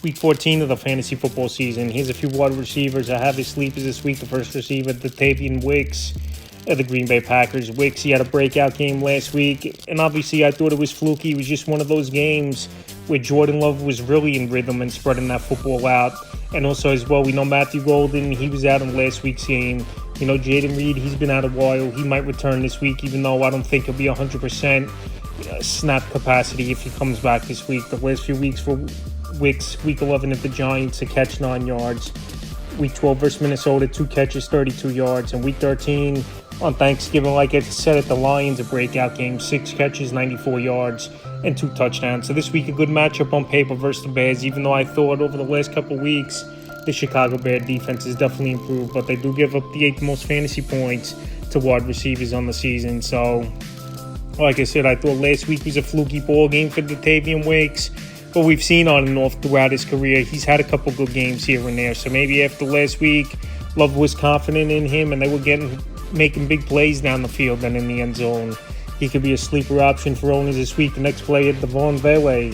Week 14 of the fantasy football season. Here's a few wide receivers. I have his sleepers this week. The first receiver, Dontayvion Wicks of the Green Bay Packers. Wicks, he had a breakout game last week, and obviously I thought it was fluky. It was just one of those games where Jordan Love was really in rhythm and spreading that football out. And also as well, we know Matthew Golden, he was out in last week's game. You know, Jaden Reed, he's been out a while. He might return this week, even though I don't think he'll be 100% snap capacity if he comes back this week. The last few weeks for Wicks, week 11 at the Giants, a catch, 9 yards. Week 12 versus Minnesota, 2 catches, 32 yards. And week 13 on Thanksgiving, like I said, at the Lions, a breakout game, 6 catches, 94 yards, and 2 touchdowns. So this week, a good matchup on paper versus the Bears, even though I thought over the last couple of weeks, the Chicago Bear defense has definitely improved, but they do give up the 8th most fantasy points to wide receivers on the season. So, like I said, I thought last week was a fluky ball game for Dontayvion Wicks. But we've seen on and off throughout his career, he's had a couple good games here and there. So maybe after last week, Love was confident in him and they were making big plays down the field and in the end zone. He could be a sleeper option for owners this week. The next player, Devon Vele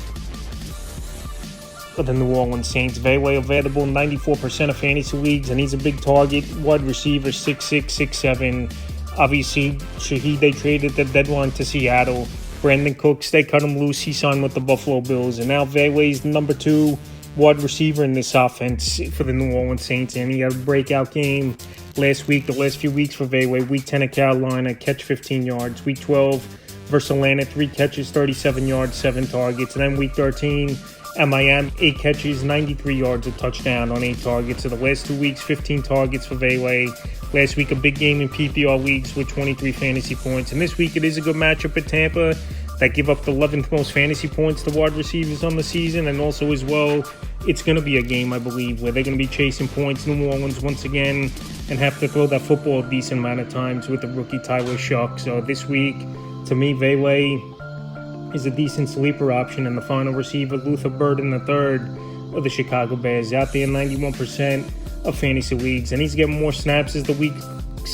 of the New Orleans Saints. Vele available in 94% of fantasy leagues, and he's a big target. Wide receiver, 6'6", 6'7". Obviously, Shaheed, they traded the deadline to Seattle. Brandon Cooks, they cut him loose. He signed with the Buffalo Bills. And now Vele's the number 2 wide receiver in this offense for the New Orleans Saints. And he had a breakout game last week, the last few weeks for Vele. Week 10 at Carolina, catch 15 yards. Week 12 versus Atlanta, 3 catches, 37 yards, 7 targets. And then week 13 at Miami, 8 catches, 93 yards, a touchdown on 8 targets. So the last 2 weeks, 15 targets for Vele. Last week, a big game in PPR leagues with 23 fantasy points. And this week, it is a good matchup at Tampa that give up the 11th most fantasy points to wide receivers on the season. And also as well, it's going to be a game, I believe, where they're going to be chasing points. New Orleans once again and have to throw that football a decent amount of times with the rookie Tyler Shough. So this week, to me, Vele is a decent sleeper option. And the final receiver, Luther Burden III of the Chicago Bears, out there in 91% of fantasy leagues, and he's getting more snaps as the weeks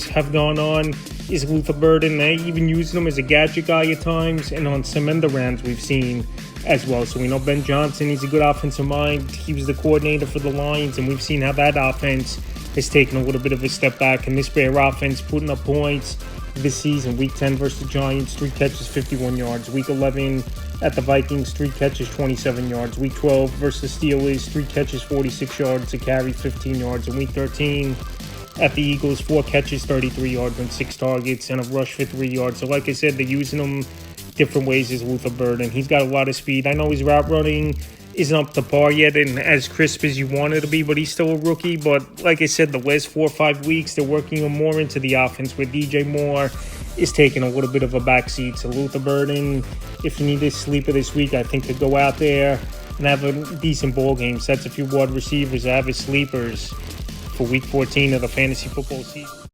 have gone on. Is Luther Burden. They even use him as a gadget guy at times, and on some end rounds we've seen as well. So we know Ben Johnson, he's a good offensive mind. He was the coordinator for the Lions, and we've seen how that offense has taken a little bit of a step back. And this Bear offense putting up points this season. Week 10 versus the Giants, 3 catches, 51 yards. Week 11 at the Vikings, 3 catches, 27 yards. Week 12 versus the Steelers, 3 catches, 46 yards, a carry, 15 yards. And week 13 at the Eagles, 4 catches, 33 yards and 6 targets, and a rush for 3 yards. So like I said, they're using him different ways as Luther Burden. He's got a lot of speed. I know his route running isn't up to par yet and as crisp as you want it to be, but he's still a rookie. But like I said, the last 4 or 5 weeks, they're working him more into the offense, where DJ Moore is taking a little bit of a backseat. So Luther Burden, if you need a sleeper this week, I think could go out there and have a decent ball game. Sets a few wide receivers. I have his sleepers for week 14 of the fantasy football season.